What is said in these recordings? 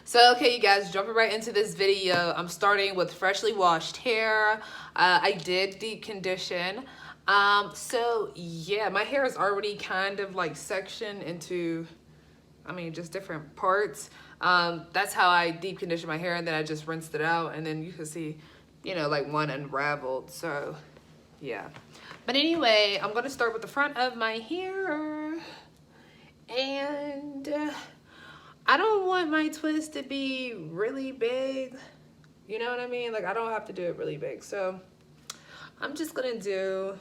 So, okay, you guys, jumping right into this video. I'm starting with freshly washed hair. I did deep condition. So yeah, my hair is already kind of like sectioned into, just different parts. That's how I deep condition my hair, and then I just rinsed it out, and then you can see, like one unraveled. So yeah. But anyway, I'm gonna start with the front of my hair, and I don't want my twist to be really big. You know what I mean? Like, I don't have to do it really big. So I'm just gonna do,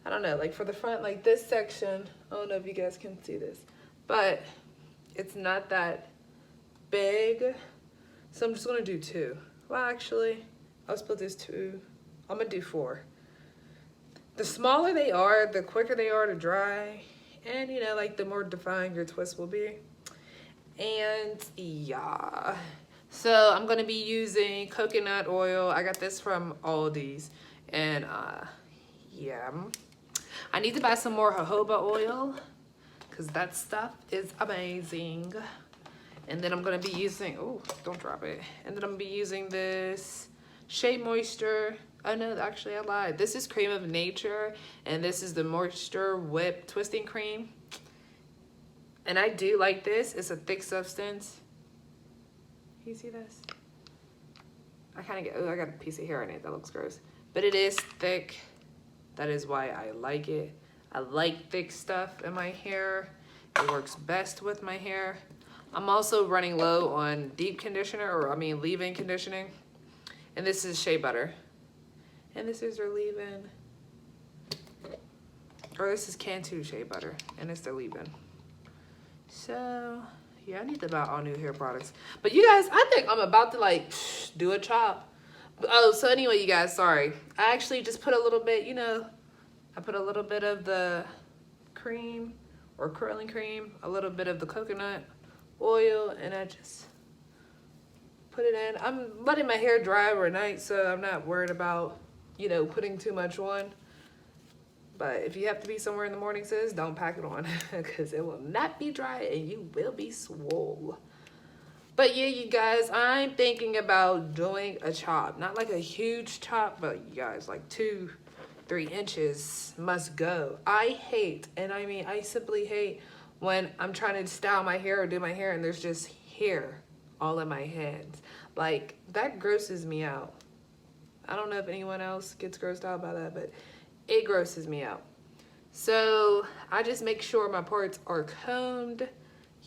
I don't know, like for the front, like this section, I don't know if you guys can see this, but it's not that big. So I'm just gonna do two. Well, actually, I'll split this two. I'm gonna do four. The smaller they are, the quicker they are to dry. And like the more defined your twist will be. And yeah, so I'm gonna be using coconut oil. I got this from Aldi's, and yeah, I need to buy some more jojoba oil because that stuff is amazing. And then I'm gonna be using, oh, don't drop it. And then I'm gonna be using this Shea Moisture. Oh no, actually I lied. This is Cream of Nature, and this is the Moisture Whip Twisting Cream. And I do like this. It's a thick substance. Can you see this? I kind of get, oh, I got a piece of hair in it. That looks gross. But it is thick. That is why I like it. I like thick stuff in my hair. It works best with my hair. I'm also running low on deep conditioner, or leave-in conditioning. And this is shea butter. And this is their leave-in. Or this is Cantu shea butter. And it's their leave-in. So yeah, I need to buy all new hair products. But you guys, I think I'm about to like do a chop. Oh, so anyway, you guys, sorry. I actually just put a little bit, I put a little bit of the cream or curling cream, a little bit of the coconut oil, and I just put it in. I'm letting my hair dry overnight, so I'm not worried about, putting too much on. But if you have to be somewhere in the morning, sis, don't pack it on because it will not be dry and you will be swole. But yeah, you guys, I'm thinking about doing a chop. Not like a huge chop, but you guys, like 2-3 inches must go. I hate, and I simply hate when I'm trying to style my hair or do my hair and there's just hair all in my hands. Like, that grosses me out. I don't know if anyone else gets grossed out by that, but it grosses me out. So I just make sure my parts are combed,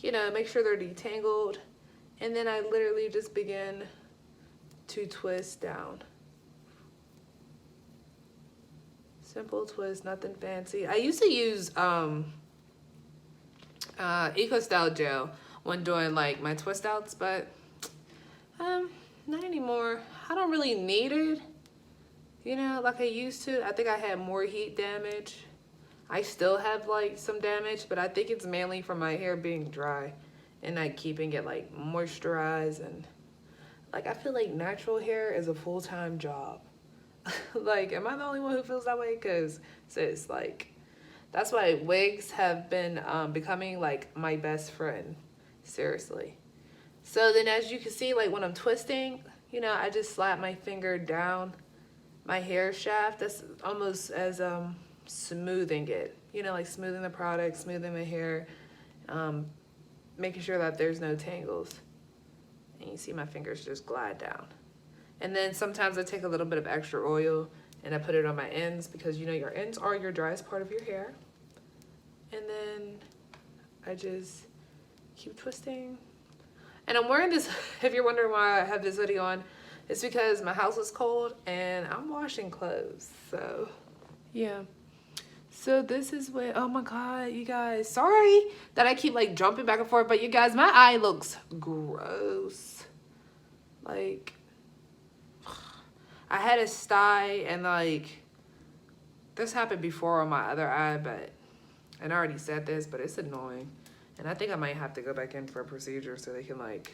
make sure they're detangled, and then I literally just begin to twist down. Simple twist, nothing fancy. I used to use EcoStyle gel when doing like my twist outs, but not anymore. I don't really need it. Like I used to. I think I had more heat damage. I still have like some damage, but I think it's mainly from my hair being dry and not keeping it like moisturized. And like, I feel like natural hair is a full-time job. Like, am I the only one who feels that way? Because sis, like, that's why wigs have been becoming like my best friend. Seriously. So then as you can see, like when I'm twisting, I just slap my finger down my hair shaft. That's almost as smoothing it, like smoothing the product, smoothing the hair, making sure that there's no tangles. And you see my fingers just glide down. And then sometimes I take a little bit of extra oil and I put it on my ends because your ends are your driest part of your hair. And then I just keep twisting. And I'm wearing this, if you're wondering why I have this hoodie on, it's because my house is cold and I'm washing clothes. So yeah. So this is what, oh my God, you guys, sorry that I keep like jumping back and forth, but you guys, my eye looks gross. Like, I had a sty and like, this happened before on my other eye, but, and I already said this, but it's annoying. And I think I might have to go back in for a procedure so they can like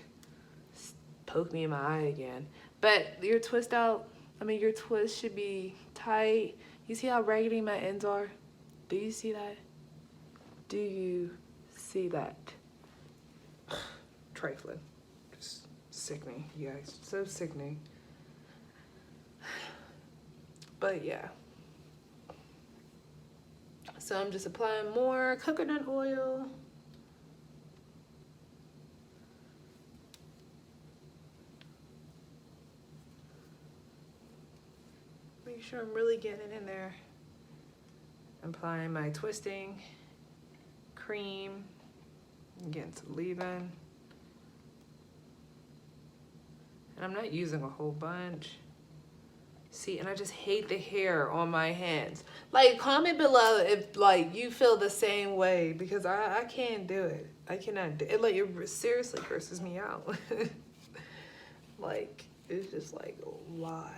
poke me in my eye again. But your twist out, your twist should be tight. You see how raggedy my ends are? Do you see that? Do you see that? Trifling. sickening, you guys. So sickening. But yeah. So I'm just applying more coconut oil. Make sure I'm really getting it in there. Applying my twisting cream. Getting some leave-in. And I'm not using a whole bunch. See, and I just hate the hair on my hands. Like, comment below if, like, you feel the same way, because I can't do it. I cannot do it. Like, it seriously grosses me out. Like, it's just like, why?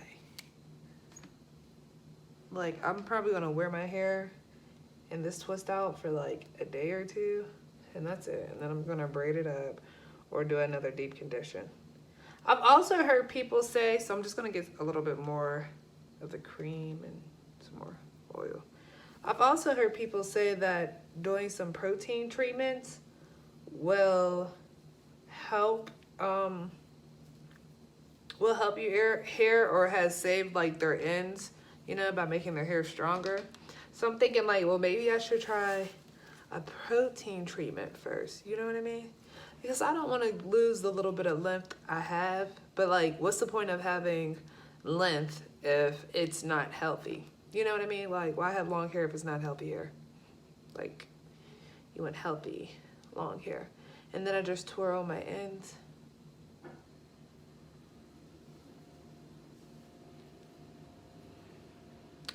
Like, I'm probably gonna wear my hair in this twist out for like a day or two, and that's it. And then I'm gonna braid it up or do another deep condition. I've also heard people say, so I'm just gonna get a little bit more of the cream and some more oil. I've also heard people say that doing some protein treatments will help your hair, or has saved like their ends, you know, by making their hair stronger. So I'm thinking like, well, maybe I should try a protein treatment first, you know what I mean? Because I don't want to lose the little bit of length I have, but like, what's the point of having length if it's not healthy? You know what I mean? Like, why have long hair if it's not healthy hair? Like, you want healthy long hair. And then I just twirl my ends.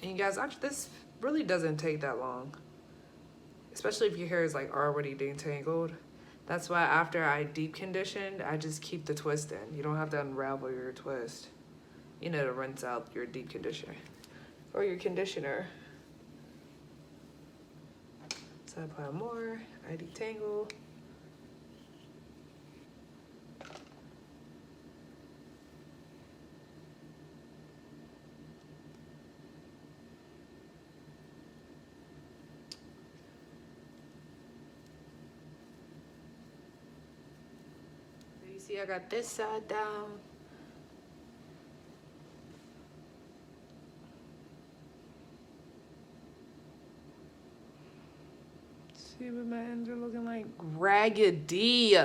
And you guys, actually, this really doesn't take that long, especially if your hair is like already detangled. That's why after I deep conditioned, I just keep the twist in. You don't have to unravel your twist, you know, to rinse out your deep conditioner or your conditioner. So I apply more, I detangle. You see, I got this side down. See what my ends are looking like? Raggedy.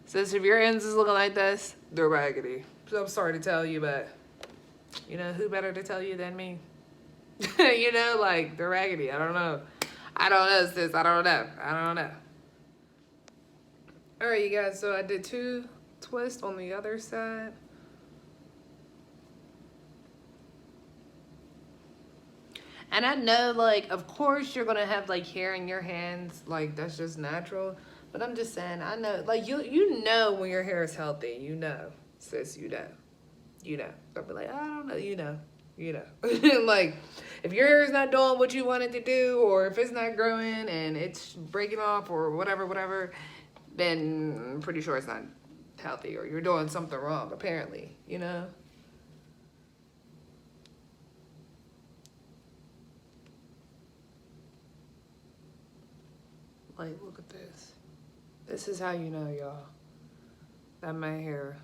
Says if your ends is looking like this, they're raggedy. So I'm sorry to tell you, but you know, who better to tell you than me? You know, like, they're raggedy. I don't know. I don't know, sis. I don't know. I don't know. All right, you guys. So I did 2 twists on the other side. And I know, like, of course you're going to have, like, hair in your hands. Like, that's just natural. But I'm just saying, I know, like, you know when your hair is healthy. You know, sis, you know. You know. I'll be like, I don't know, you know. You know. Like, if your hair is not doing what you want it to do, or if it's not growing and it's breaking off or whatever, then I'm pretty sure it's not healthy, or you're doing something wrong, apparently, you know? Like, look at this. This is how you know, y'all, that my hair,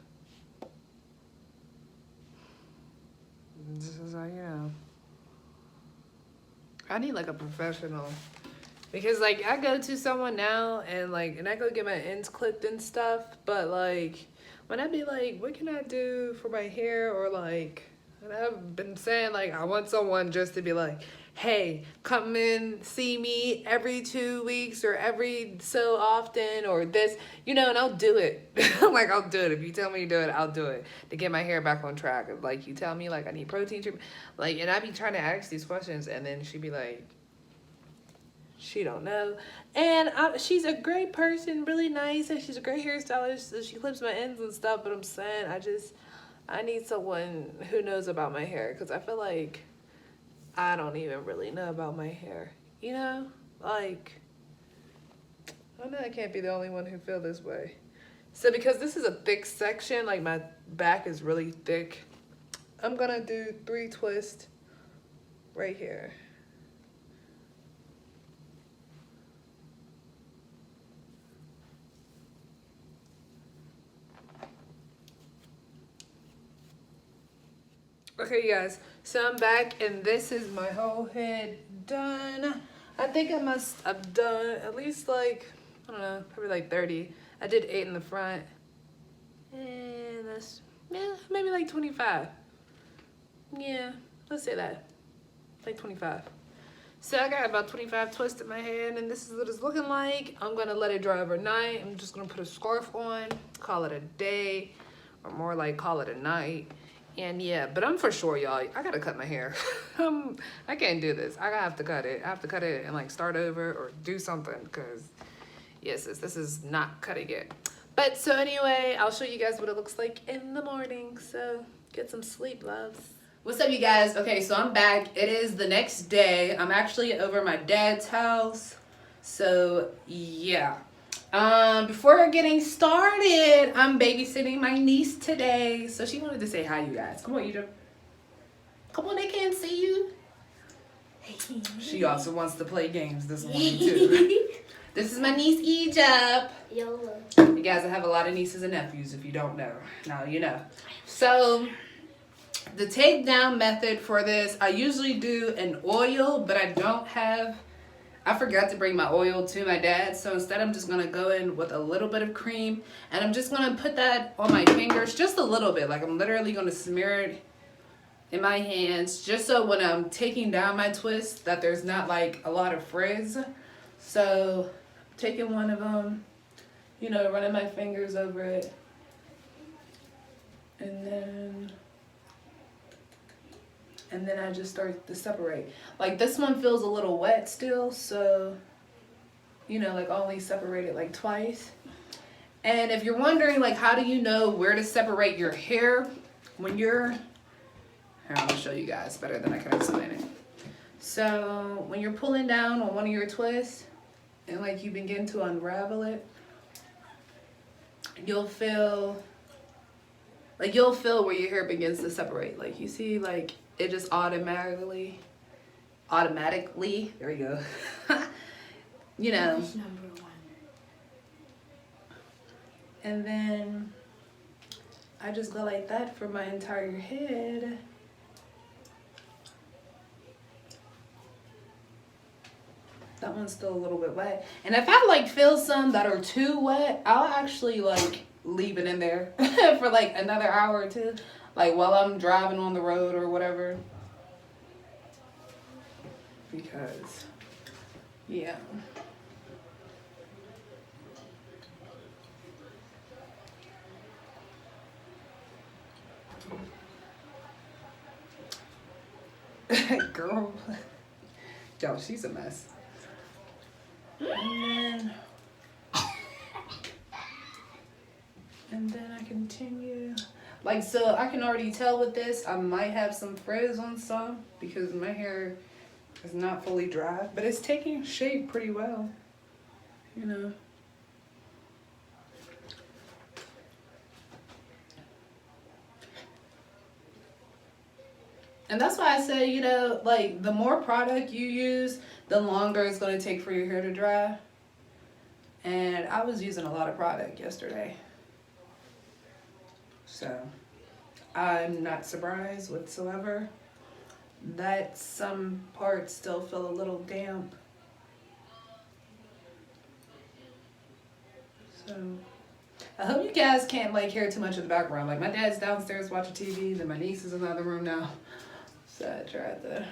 this is how you know. I need like a professional, because like I go to someone now and I go get my ends clipped and stuff, but like when I be like, what can I do for my hair, or like, and I've been saying like I want someone just to be like, hey, come in, see me every 2 weeks or every so often, or this, you know, and I'll do it. Like, I'll do it. If you tell me to do it, I'll do it to get my hair back on track. Like, you tell me, like, I need protein treatment. Like, and I be trying to ask these questions, and then she be like, she don't know. And she's a great person, really nice, and she's a great hairstylist. So she clips my ends and stuff, but I'm saying I need someone who knows about my hair, because I feel like I don't even really know about my hair, you know? Like, I know I can't be the only one who feel this way. So because this is a thick section, like my back is really thick, I'm gonna do 3 twists right here. Okay, you guys, so I'm back and this is my whole head done. I think I must have done at least like, I don't know, probably like 30. I did 8 in the front. And that's, yeah, maybe like 25. Yeah, let's say that. Like 25. So I got about 25 twists in my hand and this is what it's looking like. I'm gonna let it dry overnight. I'm just gonna put a scarf on, call it a day, or more like call it a night. And yeah, but I'm for sure, y'all, I gotta cut my hair. I can't do this. I have to cut it. I have to cut it and like start over or do something because yes, this is not cutting it. But so anyway, I'll show you guys what it looks like in the morning. So get some sleep, loves. What's up, you guys? Okay, so I'm back. It is the next day. I'm actually over my dad's house. So yeah. Before getting started, I'm babysitting my niece today. So she wanted to say hi, you guys. Come on, Egypt. Come on, they can't see you. She also wants to play games this morning too. This is my niece Egypt. YOLO. You guys, I have a lot of nieces and nephews if you don't know. Now you know. So the takedown method for this, I usually do an oil, but I forgot to bring my oil to my dad, so instead I'm just going to go in with a little bit of cream, and I'm just going to put that on my fingers, just a little bit, like I'm literally going to smear it in my hands, just so when I'm taking down my twist, that there's not like a lot of frizz. So, taking one of them, you know, running my fingers over it, and then I just start to separate. Like this one feels a little wet still, so, you know, like only separate it like twice. And if you're wondering like how do you know where to separate your hair when you're, here, I'm gonna show you guys better than I can explain it. So when you're pulling down on one of your twists and like you begin to unravel it, you'll feel where your hair begins to separate. Like you see, like it just automatically, there you go. You know. Number 1. And then I just go like that for my entire head. That one's still a little bit wet. And if I like feel some that are too wet, I'll actually like leave it in there for like another hour or two. Like while I'm driving on the road or whatever. Because, yeah. Girl. Yo, she's a mess. And then I continue. Like, so I can already tell with this, I might have some frizz on some because my hair is not fully dry, but it's taking shape pretty well, you know. And that's why I say, you know, like the more product you use, the longer it's going to take for your hair to dry. And I was using a lot of product yesterday. So I'm not surprised whatsoever that some parts still feel a little damp. So I hope you guys can't like hear too much in the background. Like my dad's downstairs watching TV, then my niece is in the other room now. So I tried to.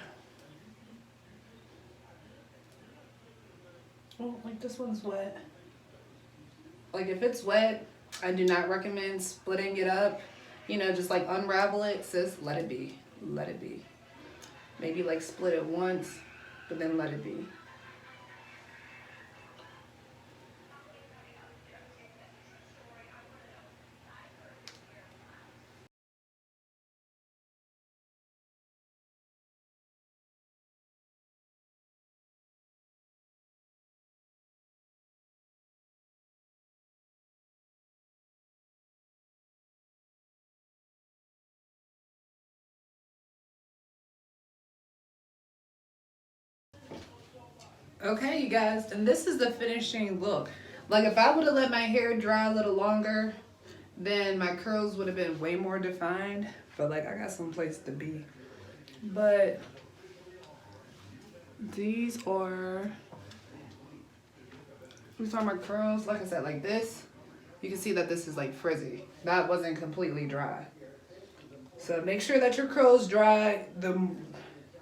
Oh, like this one's wet. Like if it's wet, I do not recommend splitting it up. You know, just like unravel it, sis, let it be. Let it be. Maybe like split it once, but then let it be. Okay, you guys, and this is the finishing look. Like if I would have let my hair dry a little longer, then my curls would have been way more defined. But like I got some place to be. But these are my curls. Like I said, like this, you can see that this is like frizzy. That wasn't completely dry. So make sure that your curls dry. The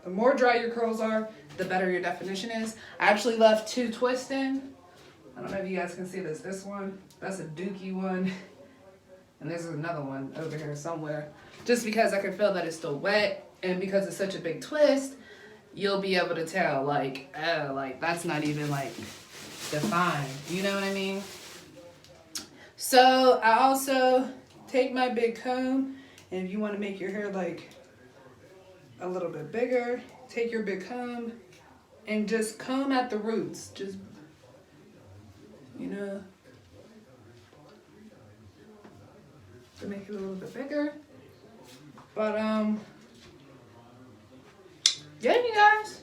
more dry your curls are, the better your definition is. I actually left 2 twists in. I don't know if you guys can see this. This one, that's a dookie one. And there's another one over here somewhere. Just because I can feel that it's still wet, and because it's such a big twist, you'll be able to tell, like, oh, like that's not even like defined. You know what I mean? So I also take my big comb, and if you want to make your hair like a little bit bigger, take your big comb and just comb at the roots. Just, you know, to make it a little bit bigger. But yeah, you guys,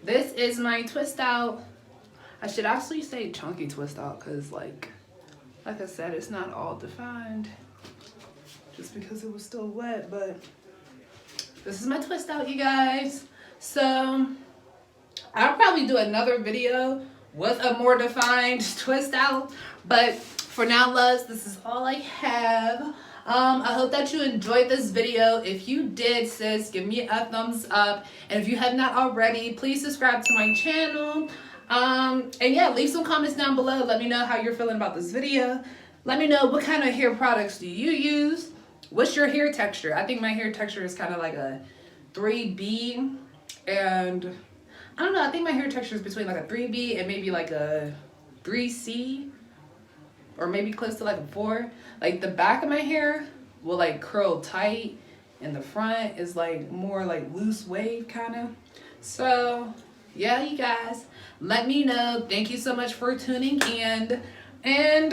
this is my twist out. I should actually say chunky twist out, because like I said, it's not all defined just because it was still wet. But this is my twist out, you guys. So I'll probably do another video with a more defined twist out, but for now, loves, this is all I have. I hope that you enjoyed this video. If you did, sis, give me a thumbs up. And if you have not already, please subscribe to my channel. And yeah, leave some comments down below. Let me know how you're feeling about this video. Let me know what kind of hair products do you use. What's your hair texture? I think my hair texture is kind of like a 3B. And I don't know, I think my hair texture is between like a 3B and maybe like a 3C. Or maybe close to like a 4. Like the back of my hair will like curl tight, and the front is like more like loose wave kind of. So yeah, you guys, let me know. Thank you so much for tuning in. And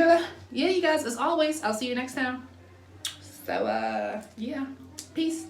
yeah, you guys, as always, I'll see you next time. So yeah, peace.